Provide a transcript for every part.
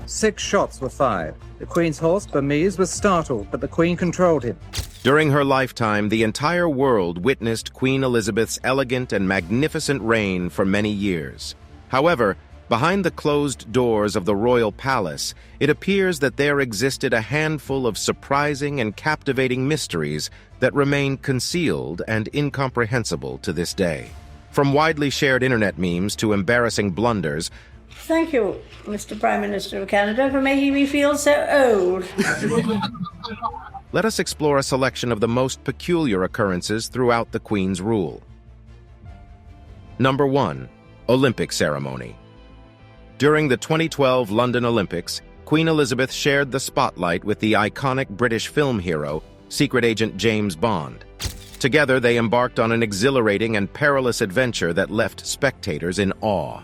6 shots were fired. The Queen's horse, Burmese, was startled, but the Queen controlled him. During her lifetime, the entire world witnessed Queen Elizabeth's elegant and magnificent reign for many years. However, behind the closed doors of the royal palace, it appears that there existed a handful of surprising and captivating mysteries that remain concealed and incomprehensible to this day. From widely shared internet memes to embarrassing blunders, thank you, Mr. Prime Minister of Canada, for making me feel so old. let us explore a selection of the most peculiar occurrences throughout the Queen's rule. Number 1. Olympic Ceremony. During the 2012 London Olympics, Queen Elizabeth shared the spotlight with the iconic British film hero, Secret Agent James Bond. Together, they embarked on an exhilarating and perilous adventure that left spectators in awe.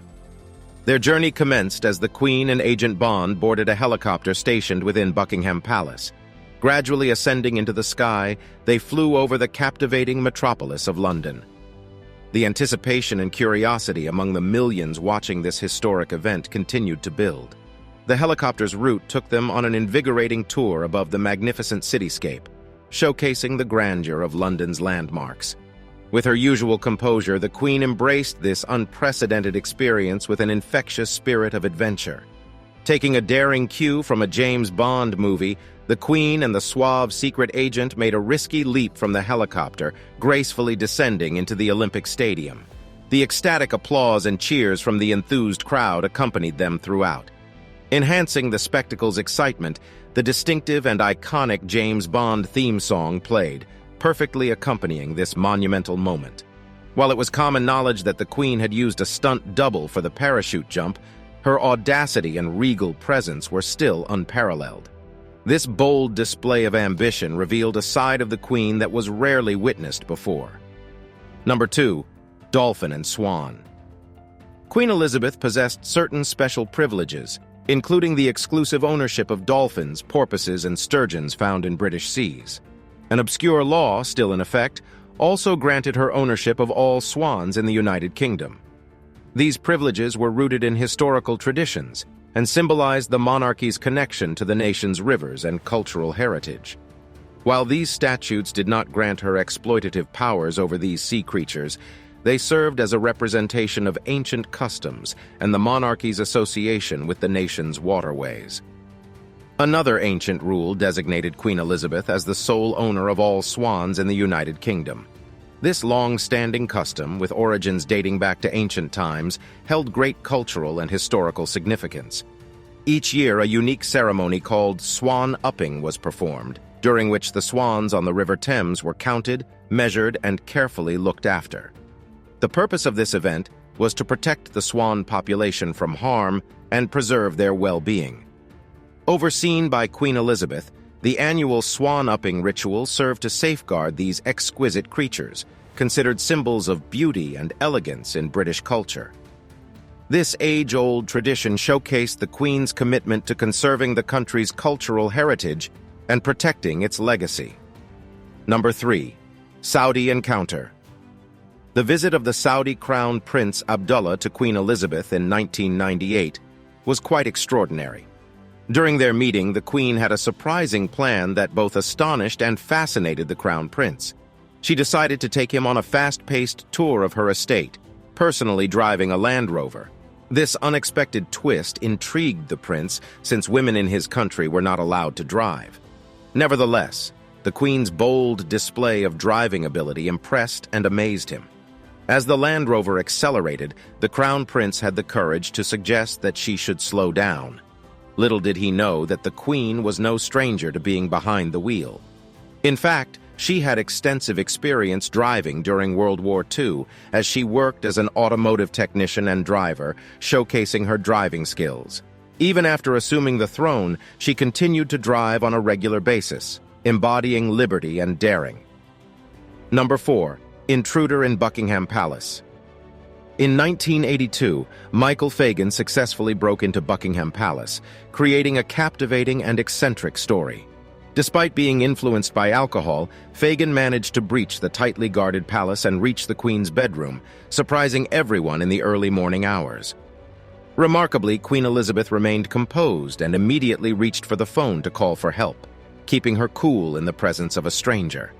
Their journey commenced as the Queen and Agent Bond boarded a helicopter stationed within Buckingham Palace. Gradually ascending into the sky, they flew over the captivating metropolis of London. The anticipation and curiosity among the millions watching this historic event continued to build. The helicopter's route took them on an invigorating tour above the magnificent cityscape, showcasing the grandeur of London's landmarks. With her usual composure, the Queen embraced this unprecedented experience with an infectious spirit of adventure. Taking a daring cue from a James Bond movie, the Queen and the suave secret agent made a risky leap from the helicopter, gracefully descending into the Olympic Stadium. The ecstatic applause and cheers from the enthused crowd accompanied them throughout. Enhancing the spectacle's excitement, the distinctive and iconic James Bond theme song played, perfectly accompanying this monumental moment. While it was common knowledge that the Queen had used a stunt double for the parachute jump, her audacity and regal presence were still unparalleled. This bold display of ambition revealed a side of the Queen that was rarely witnessed before. Number 2. Dolphin and Swan. Queen Elizabeth possessed certain special privileges, including the exclusive ownership of dolphins, porpoises, and sturgeons found in British seas. An obscure law, still in effect, also granted her ownership of all swans in the United Kingdom. These privileges were rooted in historical traditions and symbolized the monarchy's connection to the nation's rivers and cultural heritage. While these statutes did not grant her exploitative powers over these sea creatures, they served as a representation of ancient customs and the monarchy's association with the nation's waterways. Another ancient rule designated Queen Elizabeth as the sole owner of all swans in the United Kingdom. This long-standing custom, with origins dating back to ancient times, held great cultural and historical significance. Each year, a unique ceremony called swan upping was performed, during which the swans on the River Thames were counted, measured, and carefully looked after. The purpose of this event was to protect the swan population from harm and preserve their well-being. Overseen by Queen Elizabeth, the annual swan-upping ritual served to safeguard these exquisite creatures, considered symbols of beauty and elegance in British culture. This age-old tradition showcased the Queen's commitment to conserving the country's cultural heritage and protecting its legacy. Number 3. Saudi Encounter. The visit of the Saudi Crown Prince Abdullah to Queen Elizabeth in 1998 was quite extraordinary. During their meeting, the Queen had a surprising plan that both astonished and fascinated the Crown Prince. She decided to take him on a fast-paced tour of her estate, personally driving a Land Rover. This unexpected twist intrigued the prince, since women in his country were not allowed to drive. Nevertheless, the Queen's bold display of driving ability impressed and amazed him. As the Land Rover accelerated, the Crown Prince had the courage to suggest that she should slow down. Little did he know that the Queen was no stranger to being behind the wheel. In fact, she had extensive experience driving during World War II, as she worked as an automotive technician and driver, showcasing her driving skills. Even after assuming the throne, she continued to drive on a regular basis, embodying liberty and daring. Number 4. Intruder in Buckingham Palace. In 1982, Michael Fagan successfully broke into Buckingham Palace, creating a captivating and eccentric story. Despite being influenced by alcohol, Fagan managed to breach the tightly guarded palace and reach the Queen's bedroom, surprising everyone in the early morning hours. Remarkably, Queen Elizabeth remained composed and immediately reached for the phone to call for help, keeping her cool in the presence of a stranger.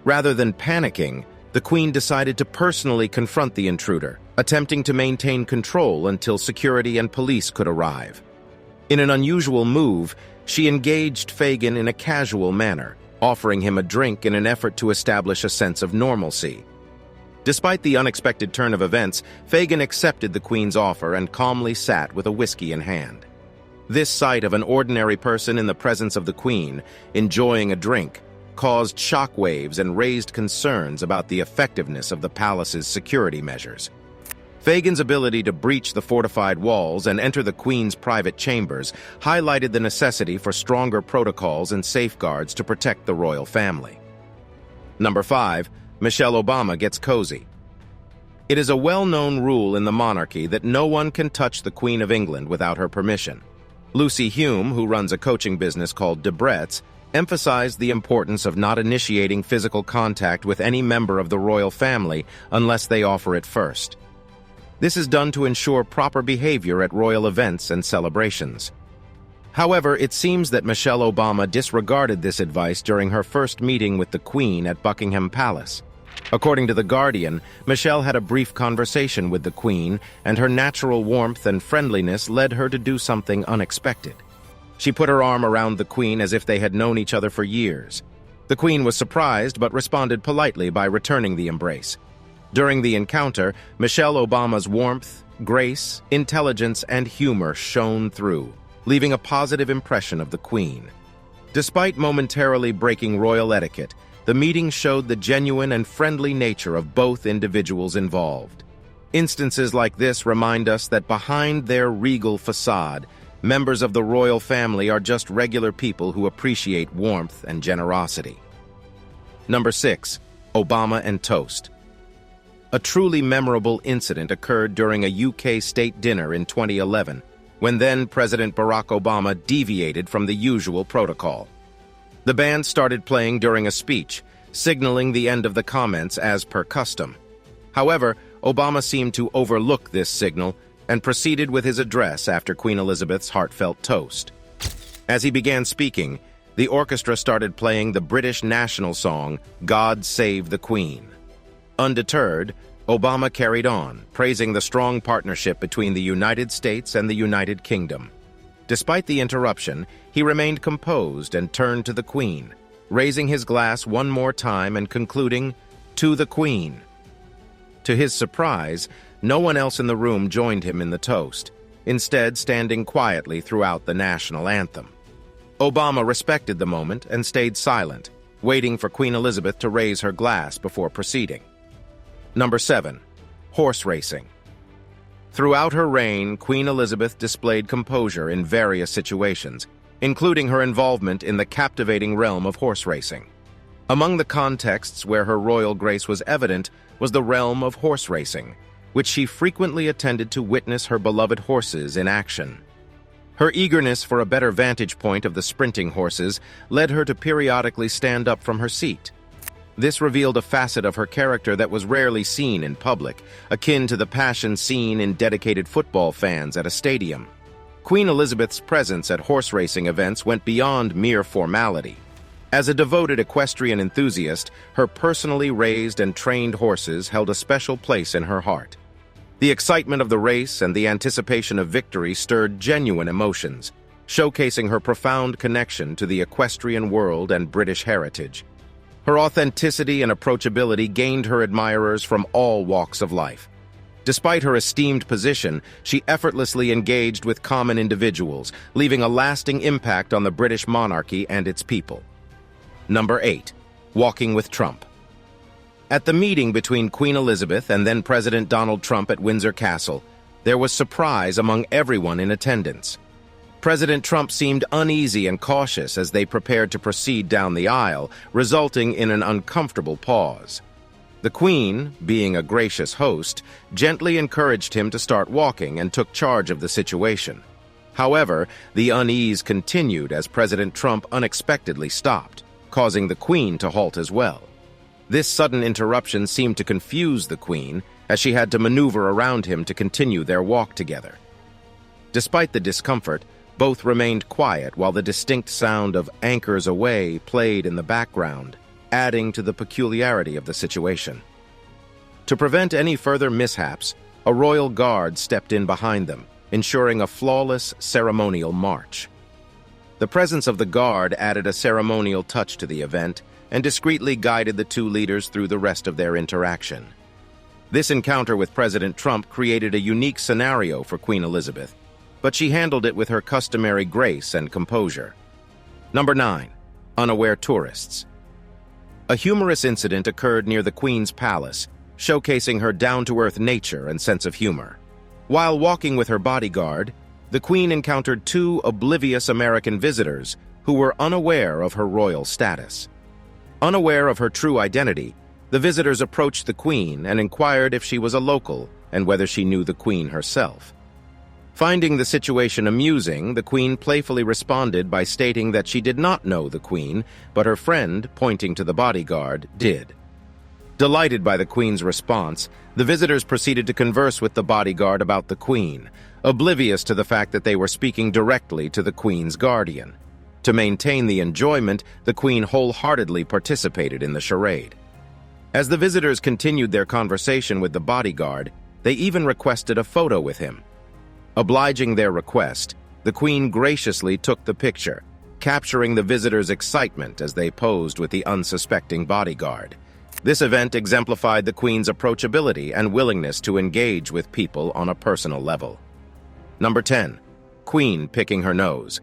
Rather than panicking, the Queen decided to personally confront the intruder, attempting to maintain control until security and police could arrive. In an unusual move, she engaged Fagin in a casual manner, offering him a drink in an effort to establish a sense of normalcy. Despite the unexpected turn of events, Fagin accepted the Queen's offer and calmly sat with a whiskey in hand. This sight of an ordinary person in the presence of the Queen, enjoying a drink, caused shockwaves and raised concerns about the effectiveness of the palace's security measures. Fagin's ability to breach the fortified walls and enter the Queen's private chambers highlighted the necessity for stronger protocols and safeguards to protect the royal family. Number 5. Michelle Obama gets cozy. It is a well-known rule in the monarchy that no one can touch the Queen of England without her permission. Lucy Hume, who runs a coaching business called Debrett's, emphasized the importance of not initiating physical contact with any member of the royal family unless they offer it first. This is done to ensure proper behavior at royal events and celebrations. However, it seems that Michelle Obama disregarded this advice during her first meeting with the Queen at Buckingham Palace. According to The Guardian, Michelle had a brief conversation with the Queen, and her natural warmth and friendliness led her to do something unexpected. She put her arm around the Queen as if they had known each other for years. The Queen was surprised but responded politely by returning the embrace. During the encounter, Michelle Obama's warmth, grace, intelligence, and humor shone through, leaving a positive impression of the Queen. Despite momentarily breaking royal etiquette, the meeting showed the genuine and friendly nature of both individuals involved. Instances like this remind us that behind their regal facade, members of the royal family are just regular people who appreciate warmth and generosity. Number 6. Obama and toast. A truly memorable incident occurred during a UK state dinner in 2011, when then-President Barack Obama deviated from the usual protocol. The band started playing during a speech, signaling the end of the comments as per custom. However, Obama seemed to overlook this signal and proceeded with his address after Queen Elizabeth's heartfelt toast. As he began speaking, the orchestra started playing the British national song, God Save the Queen. Undeterred, Obama carried on, praising the strong partnership between the United States and the United Kingdom. Despite the interruption, he remained composed and turned to the Queen, raising his glass one more time and concluding, "To the Queen." To his surprise, no one else in the room joined him in the toast, instead standing quietly throughout the national anthem. Obama respected the moment and stayed silent, waiting for Queen Elizabeth to raise her glass before proceeding. Number 7. Horse racing. Throughout her reign, Queen Elizabeth displayed composure in various situations, including her involvement in the captivating realm of horse racing. Among the contexts where her royal grace was evident was the realm of horse racing, which she frequently attended to witness her beloved horses in action. Her eagerness for a better vantage point of the sprinting horses led her to periodically stand up from her seat. This revealed a facet of her character that was rarely seen in public, akin to the passion seen in dedicated football fans at a stadium. Queen Elizabeth's presence at horse racing events went beyond mere formality. As a devoted equestrian enthusiast, her personally raised and trained horses held a special place in her heart. The excitement of the race and the anticipation of victory stirred genuine emotions, showcasing her profound connection to the equestrian world and British heritage. Her authenticity and approachability gained her admirers from all walks of life. Despite her esteemed position, she effortlessly engaged with common individuals, leaving a lasting impact on the British monarchy and its people. Number 8. Walking with Trump. At the meeting between Queen Elizabeth and then-President Donald Trump at Windsor Castle, there was surprise among everyone in attendance. President Trump seemed uneasy and cautious as they prepared to proceed down the aisle, resulting in an uncomfortable pause. The Queen, being a gracious host, gently encouraged him to start walking and took charge of the situation. However, the unease continued as President Trump unexpectedly stopped, causing the Queen to halt as well. This sudden interruption seemed to confuse the Queen, as she had to maneuver around him to continue their walk together. Despite the discomfort, both remained quiet while the distinct sound of "anchors away" played in the background, adding to the peculiarity of the situation. To prevent any further mishaps, a royal guard stepped in behind them, ensuring a flawless ceremonial march. The presence of the guard added a ceremonial touch to the event and discreetly guided the two leaders through the rest of their interaction. This encounter with President Trump created a unique scenario for Queen Elizabeth, but she handled it with her customary grace and composure. Number 9. Unaware tourists. A humorous incident occurred near the Queen's palace, showcasing her down-to-earth nature and sense of humor. While walking with her bodyguard, the Queen encountered two oblivious American visitors who were unaware of her royal status. Unaware of her true identity, the visitors approached the Queen and inquired if she was a local and whether she knew the Queen herself. Finding the situation amusing, the Queen playfully responded by stating that she did not know the Queen, but her friend, pointing to the bodyguard, did. Delighted by the Queen's response, the visitors proceeded to converse with the bodyguard about the Queen, oblivious to the fact that they were speaking directly to the Queen's guardian. To maintain the enjoyment, the Queen wholeheartedly participated in the charade. As the visitors continued their conversation with the bodyguard, they even requested a photo with him. Obliging their request, the Queen graciously took the picture, capturing the visitors' excitement as they posed with the unsuspecting bodyguard. This event exemplified the Queen's approachability and willingness to engage with people on a personal level. Number 10. Queen picking her nose.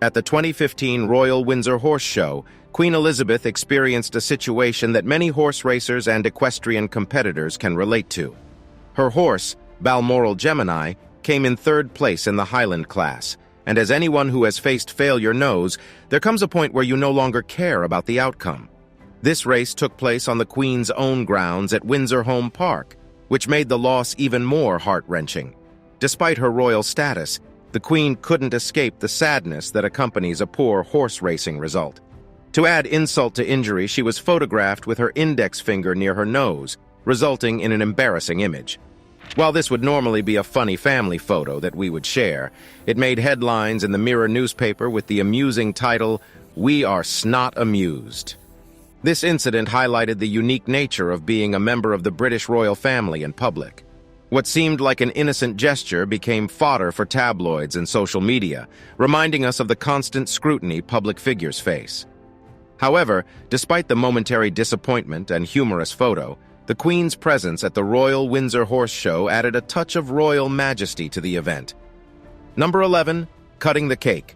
At the 2015 Royal Windsor Horse Show, Queen Elizabeth experienced a situation that many horse racers and equestrian competitors can relate to. Her horse, Balmoral Gemini, came in third place in the Highland class, and as anyone who has faced failure knows, there comes a point where you no longer care about the outcome. This race took place on the Queen's own grounds at Windsor Home Park, which made the loss even more heart-wrenching. Despite her royal status, the Queen couldn't escape the sadness that accompanies a poor horse racing result. To add insult to injury, she was photographed with her index finger near her nose, resulting in an embarrassing image. While this would normally be a funny family photo that we would share, it made headlines in the Mirror newspaper with the amusing title, "We are snot amused." This incident highlighted the unique nature of being a member of the British royal family in public. What seemed like an innocent gesture became fodder for tabloids and social media, reminding us of the constant scrutiny public figures face. However, despite the momentary disappointment and humorous photo, the Queen's presence at the Royal Windsor Horse Show added a touch of royal majesty to the event. Number 11. Cutting the cake.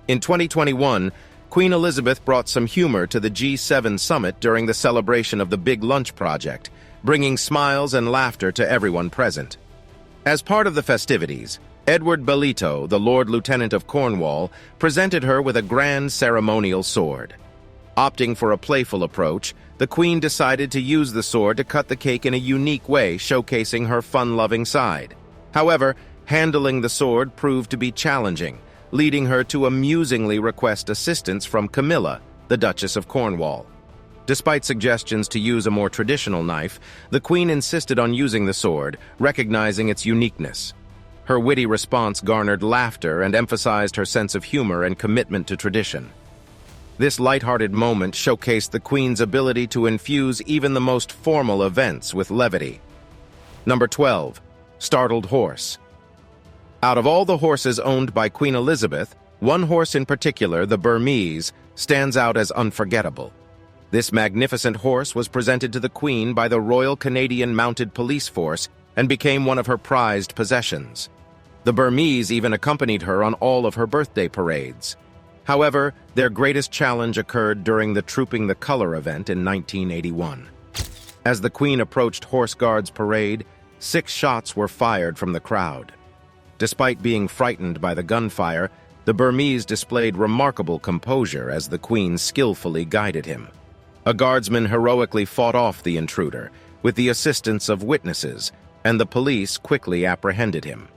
In 2021, Queen Elizabeth brought some humor to the G7 summit during the celebration of the Big Lunch Project, bringing smiles and laughter to everyone present. As part of the festivities, Edward Belito, the Lord Lieutenant of Cornwall, presented her with a grand ceremonial sword. Opting for a playful approach, the Queen decided to use the sword to cut the cake in a unique way, showcasing her fun-loving side. However, handling the sword proved to be challenging, leading her to amusingly request assistance from Camilla, the Duchess of Cornwall. Despite suggestions to use a more traditional knife, the Queen insisted on using the sword, recognizing its uniqueness. Her witty response garnered laughter and emphasized her sense of humor and commitment to tradition. This lighthearted moment showcased the Queen's ability to infuse even the most formal events with levity. Number 12. Startled horse. Out of all the horses owned by Queen Elizabeth, one horse in particular, the Burmese, stands out as unforgettable. This magnificent horse was presented to the Queen by the Royal Canadian Mounted Police Force and became one of her prized possessions. The Burmese even accompanied her on all of her birthday parades. However, their greatest challenge occurred during the Trooping the Color event in 1981. As the Queen approached Horse Guard's parade, 6 shots were fired from the crowd. Despite being frightened by the gunfire, the Burmese displayed remarkable composure as the Queen skillfully guided him. A guardsman heroically fought off the intruder, with the assistance of witnesses, and the police quickly apprehended him.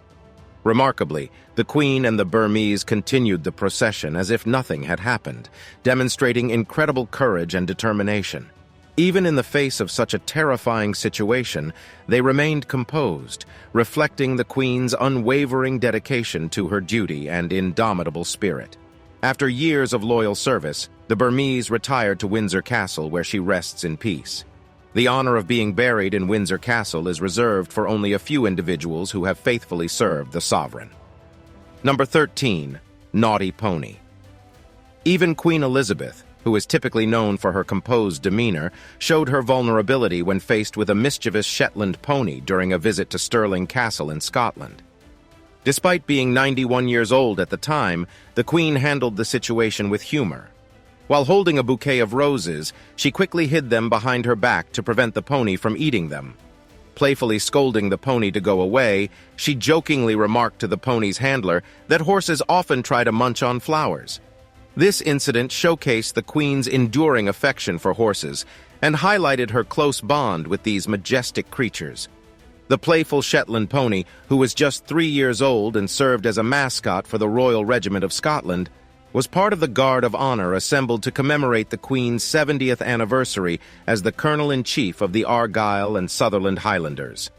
Remarkably, the Queen and the Burmese continued the procession as if nothing had happened, demonstrating incredible courage and determination. Even in the face of such a terrifying situation, they remained composed, reflecting the Queen's unwavering dedication to her duty and indomitable spirit. After years of loyal service, the Burmese retired to Windsor Castle, where she rests in peace. The honor of being buried in Windsor Castle is reserved for only a few individuals who have faithfully served the sovereign. Number 13. Naughty Pony. Even Queen Elizabeth, who is typically known for her composed demeanor, showed her vulnerability when faced with a mischievous Shetland pony during a visit to Stirling Castle in Scotland. Despite being 91 years old at the time, the Queen handled the situation with humor. While holding a bouquet of roses, she quickly hid them behind her back to prevent the pony from eating them. Playfully scolding the pony to go away, she jokingly remarked to the pony's handler that horses often try to munch on flowers. This incident showcased the Queen's enduring affection for horses and highlighted her close bond with these majestic creatures. The playful Shetland pony, who was just 3 years old and served as a mascot for the Royal Regiment of Scotland, was part of the Guard of Honor assembled to commemorate the Queen's 70th anniversary as the Colonel-in-Chief of the Argyll and Sutherland Highlanders.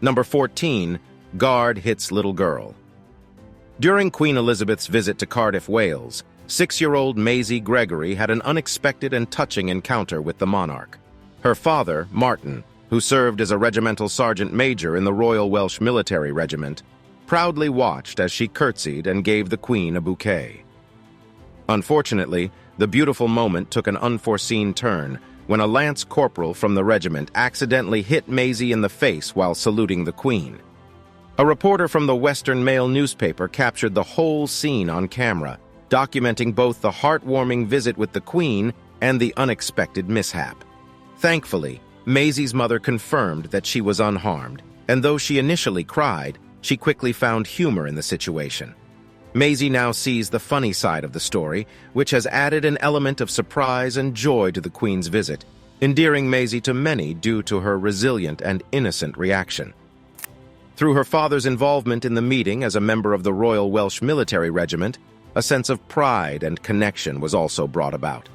Number 14. Guard hits little girl. During Queen Elizabeth's visit to Cardiff, Wales, 6-year-old Maisie Gregory had an unexpected and touching encounter with the monarch. Her father, Martin, who served as a regimental sergeant major in the Royal Welsh Military Regiment, proudly watched as she curtsied and gave the Queen a bouquet. Unfortunately, the beautiful moment took an unforeseen turn when a lance corporal from the regiment accidentally hit Maisie in the face while saluting the Queen. A reporter from the Western Mail newspaper captured the whole scene on camera, documenting both the heartwarming visit with the Queen and the unexpected mishap. Thankfully, Maisie's mother confirmed that she was unharmed, and though she initially cried, she quickly found humor in the situation. Maisie now sees the funny side of the story, which has added an element of surprise and joy to the Queen's visit, endearing Maisie to many due to her resilient and innocent reaction. Through her father's involvement in the meeting as a member of the Royal Welsh Military Regiment, a sense of pride and connection was also brought about.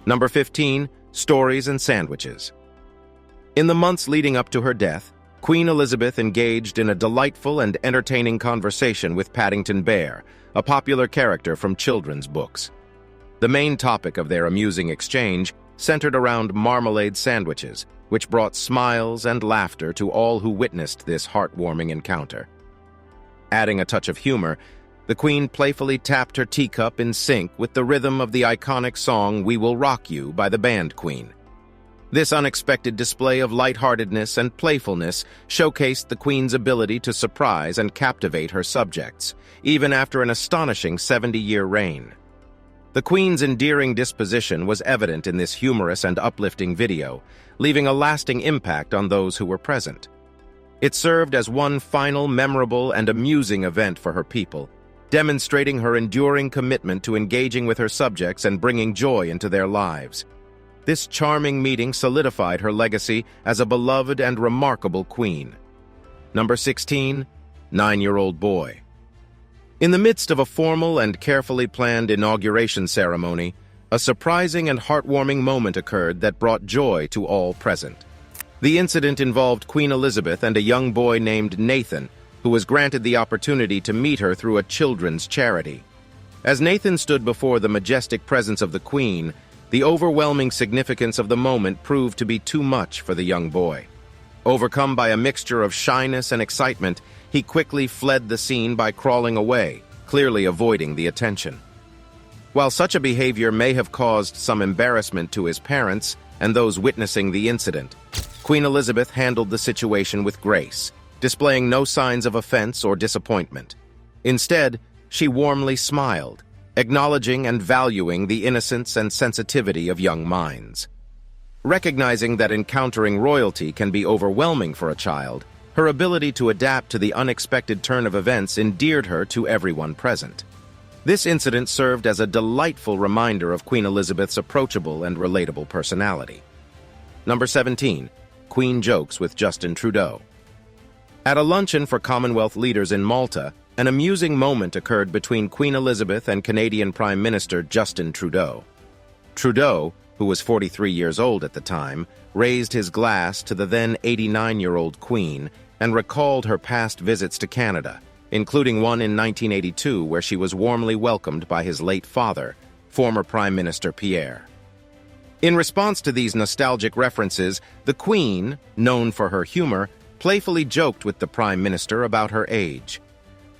Number 15. Stories and Sandwiches. In the months leading up to her death, Queen Elizabeth engaged in a delightful and entertaining conversation with Paddington Bear, a popular character from children's books. The main topic of their amusing exchange centered around marmalade sandwiches, which brought smiles and laughter to all who witnessed this heartwarming encounter. Adding a touch of humor, the Queen playfully tapped her teacup in sync with the rhythm of the iconic song "We Will Rock You" by the Band Queen. This unexpected display of lightheartedness and playfulness showcased the Queen's ability to surprise and captivate her subjects, even after an astonishing 70-year reign. The Queen's endearing disposition was evident in this humorous and uplifting video, leaving a lasting impact on those who were present. It served as one final memorable and amusing event for her people, demonstrating her enduring commitment to engaging with her subjects and bringing joy into their lives. This charming meeting solidified her legacy as a beloved and remarkable queen. Number 16. 9-Year-Old Boy. In the midst of a formal and carefully planned inauguration ceremony, a surprising and heartwarming moment occurred that brought joy to all present. The incident involved Queen Elizabeth and a young boy named Nathan, who was granted the opportunity to meet her through a children's charity. As Nathan stood before the majestic presence of the Queen, the overwhelming significance of the moment proved to be too much for the young boy. Overcome by a mixture of shyness and excitement, he quickly fled the scene by crawling away, clearly avoiding the attention. While such a behavior may have caused some embarrassment to his parents and those witnessing the incident, Queen Elizabeth handled the situation with grace, displaying no signs of offense or disappointment. Instead, she warmly smiled, acknowledging and valuing the innocence and sensitivity of young minds. Recognizing that encountering royalty can be overwhelming for a child, her ability to adapt to the unexpected turn of events endeared her to everyone present. This incident served as a delightful reminder of Queen Elizabeth's approachable and relatable personality. Number 17. Queen Jokes with Justin Trudeau. At a luncheon for Commonwealth leaders in Malta, an amusing moment occurred between Queen Elizabeth and Canadian Prime Minister Justin Trudeau. Trudeau, who was 43 years old at the time, raised his glass to the then 89-year-old Queen and recalled her past visits to Canada, including one in 1982 where she was warmly welcomed by his late father, former Prime Minister Pierre. In response to these nostalgic references, the Queen, known for her humor, playfully joked with the Prime Minister about her age.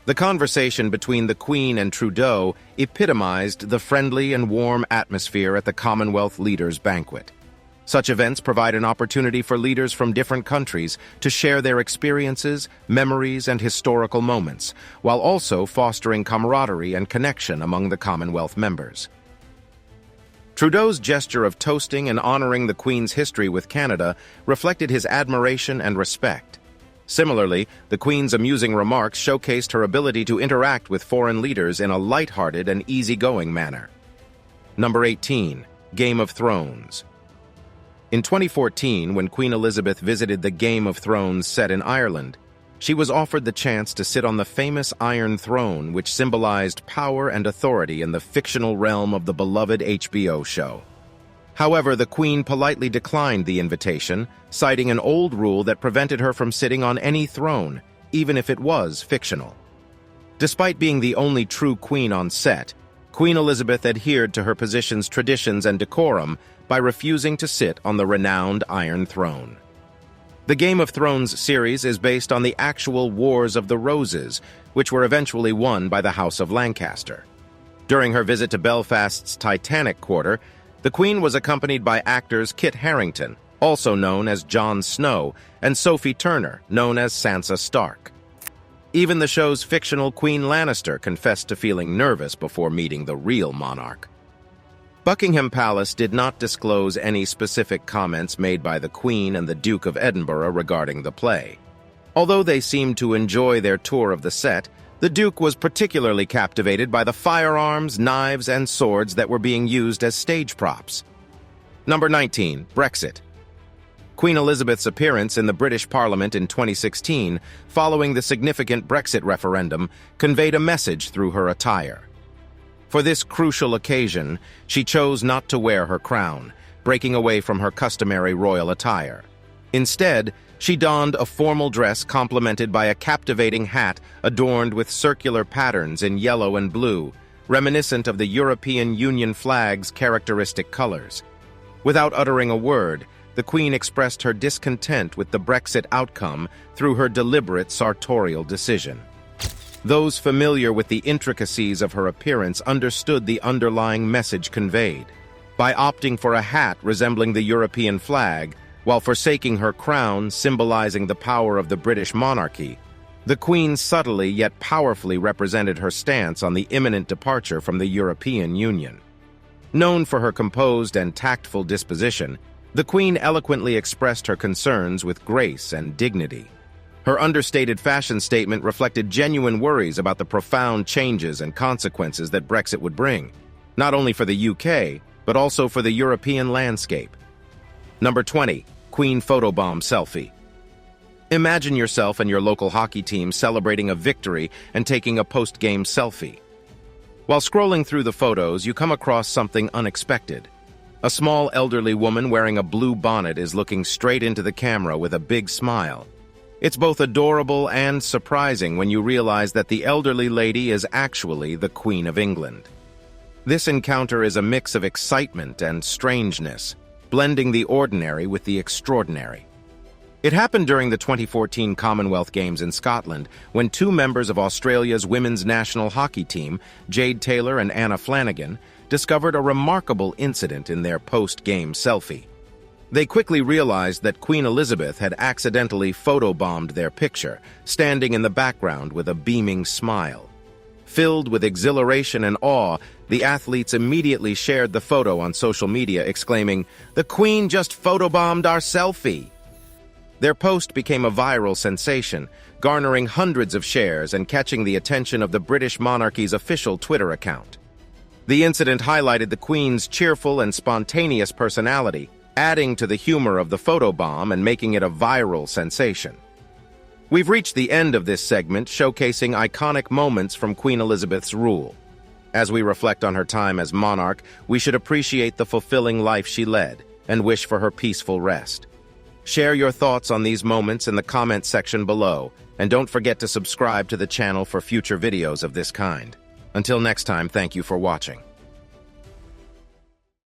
The conversation between the Queen and Trudeau epitomized the friendly and warm atmosphere at the Commonwealth Leaders' Banquet. Such events provide an opportunity for leaders from different countries to share their experiences, memories, and historical moments, while also fostering camaraderie and connection among the Commonwealth members. Trudeau's gesture of toasting and honoring the Queen's history with Canada reflected his admiration and respect. Similarly, the Queen's amusing remarks showcased her ability to interact with foreign leaders in a lighthearted and easygoing manner. Number 18. Game of Thrones. In 2014, when Queen Elizabeth visited the Game of Thrones set in Ireland, she was offered the chance to sit on the famous Iron Throne, which symbolized power and authority in the fictional realm of the beloved HBO show. However, the Queen politely declined the invitation, citing an old rule that prevented her from sitting on any throne, even if it was fictional. Despite being the only true queen on set, Queen Elizabeth adhered to her position's traditions and decorum by refusing to sit on the renowned Iron Throne. The Game of Thrones series is based on the actual Wars of the Roses, which were eventually won by the House of Lancaster. During her visit to Belfast's Titanic Quarter, the Queen was accompanied by actors Kit Harington, also known as Jon Snow, and Sophie Turner, known as Sansa Stark. Even the show's fictional Queen Lannister confessed to feeling nervous before meeting the real monarch. Buckingham Palace did not disclose any specific comments made by the Queen and the Duke of Edinburgh regarding the play. Although they seemed to enjoy their tour of the set, the Duke was particularly captivated by the firearms, knives, and swords that were being used as stage props. Number 19. Brexit. Queen Elizabeth's appearance in the British Parliament in 2016, following the significant Brexit referendum, conveyed a message through her attire. For this crucial occasion, she chose not to wear her crown, breaking away from her customary royal attire. Instead, she donned a formal dress complemented by a captivating hat adorned with circular patterns in yellow and blue, reminiscent of the European Union flag's characteristic colors. Without uttering a word, the Queen expressed her discontent with the Brexit outcome through her deliberate sartorial decision. Those familiar with the intricacies of her appearance understood the underlying message conveyed. By opting for a hat resembling the European flag, while forsaking her crown symbolizing the power of the British monarchy, the Queen subtly yet powerfully represented her stance on the imminent departure from the European Union. Known for her composed and tactful disposition, the Queen eloquently expressed her concerns with grace and dignity. Her understated fashion statement reflected genuine worries about the profound changes and consequences that Brexit would bring, not only for the UK, but also for the European landscape. Number 20. Queen Photobomb Selfie. Imagine yourself and your local hockey team celebrating a victory and taking a post-game selfie. While scrolling through the photos, you come across something unexpected. A small elderly woman wearing a blue bonnet is looking straight into the camera with a big smile. It's both adorable and surprising when you realize that the elderly lady is actually the Queen of England. This encounter is a mix of excitement and strangeness, blending the ordinary with the extraordinary. It happened during the 2014 Commonwealth Games in Scotland, when two members of Australia's women's national hockey team, Jade Taylor and Anna Flanagan, discovered a remarkable incident in their post-game selfie. They quickly realized that Queen Elizabeth had accidentally photobombed their picture, standing in the background with a beaming smile. Filled with exhilaration and awe, the athletes immediately shared the photo on social media, exclaiming, "The Queen just photobombed our selfie!" Their post became a viral sensation, garnering hundreds of shares and catching the attention of the British monarchy's official Twitter account. The incident highlighted the Queen's cheerful and spontaneous personality, adding to the humor of the photobomb and making it a viral sensation. We've reached the end of this segment showcasing iconic moments from Queen Elizabeth's rule. As we reflect on her time as monarch, we should appreciate the fulfilling life she led and wish for her peaceful rest. Share your thoughts on these moments in the comment section below, and don't forget to subscribe to the channel for future videos of this kind. Until next time, thank you for watching.